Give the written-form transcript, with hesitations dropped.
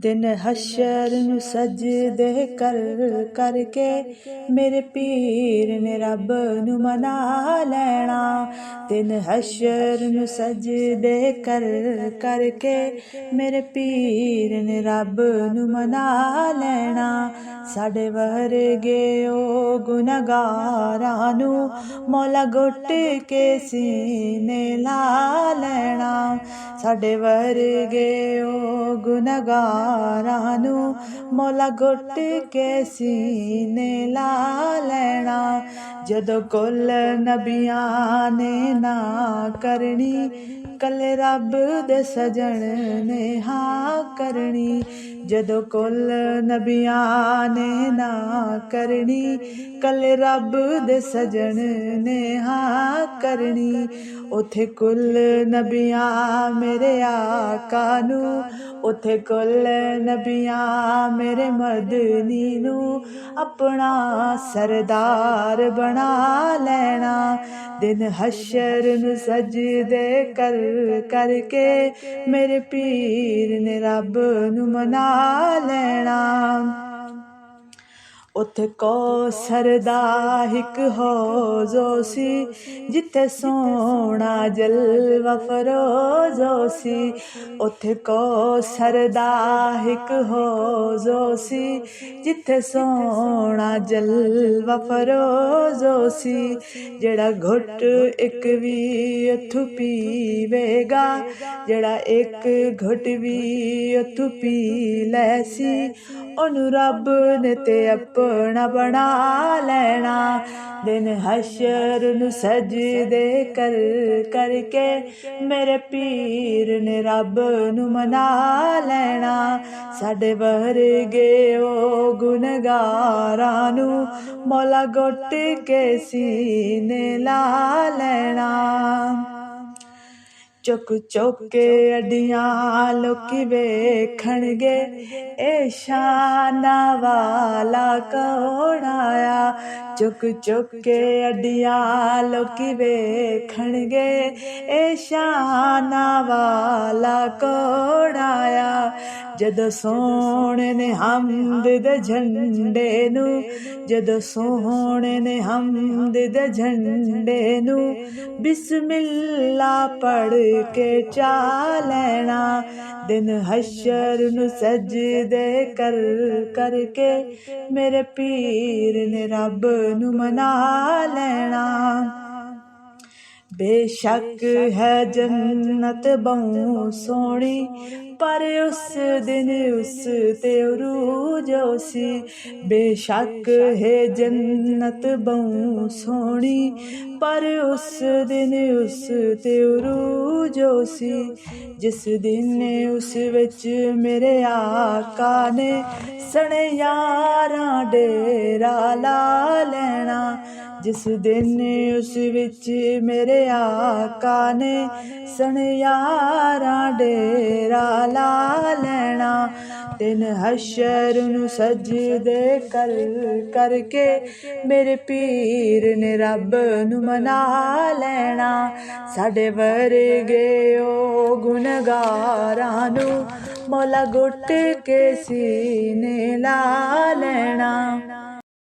दिन हशर नूं सजदे कर करके मेरे पीर ने रब नूं मना लैना। दिन हशर नूं सजदे कर करके मेरे पीर ने रब नूं मना लैना। साडे वर्गे ओ गुनहगारां नूं मौला घुट के सीने ला लैना। साडे वर्गे ओ गुनहगारां नूं मौला घुट के सीने ला लैना। जदों कुल नबियां ने ना करनी कल्ले रब दे सजण ने हाँ करनी। जदों कुल नबियां ने ना करनी कल्ले रब दे सजण ने हाँ करनी। उथे कुल नबियां मेरे आका नूं, उथे कुल नबियां मेरे मदनी नूं अपना सरदार बना लैना। दिन हशर नूं सजदे कर करके मेरे पीर ने रब नूं मना लैना। उथे कौसर दा हिक हौज़ सी जिथे सोहना जलवा फरोज़ सी। उथे कौसर दा हिक हौज़ सी जिथे सोहना जलवा फरोज़ सी। जेड़ा घुट एक भी उत्थों पीवेगा, जेड़ा एक घुट भी उत्थों पी लैसी ओनू रब ने ते अपना बना लैना। दिन हशर नूं सजदे कर करके मेरे पीर ने रब नूं मना लैना। साडे वर्गे ओ गुनहगारां नूं मौला घुट के सीने ला लैना। चुक चुक के अड्डियां लोकी वेखणगे ए शाना वाला कौन आया। चुक चुक के अड्डियां लोकी वेखणगे ए शाना वाला कौन आया। जदों सोहणे ने हमद दे झंडे नूं, जदों सोहणे ने हमद दे झंडे नूं बिस्मिल्ला पढ़ के चा लैना। दिन हशर नूं सजदे कर करके मेरे पीर ने रब नूं मना लैना। बेशक है जन्नत बहु सोहनी पर उस दिन उस ते उरूज सी। बेशक है जन्नत बहु सोहनी पर उस दिन उस ते उरूज सी। जिस दिन उस विच मेरे आका ने सने यारां डेरा ला लैना। जिस दिन उस विच मेरे आका ने सने यारां डेरा ला लैना। दिन हशर नूं सजदे कर करके मेरे पीर ने रब नूं मना लैना। साडे वर्गे ओ गुनहगारां नूं मौला घुट के सीने ला लैना।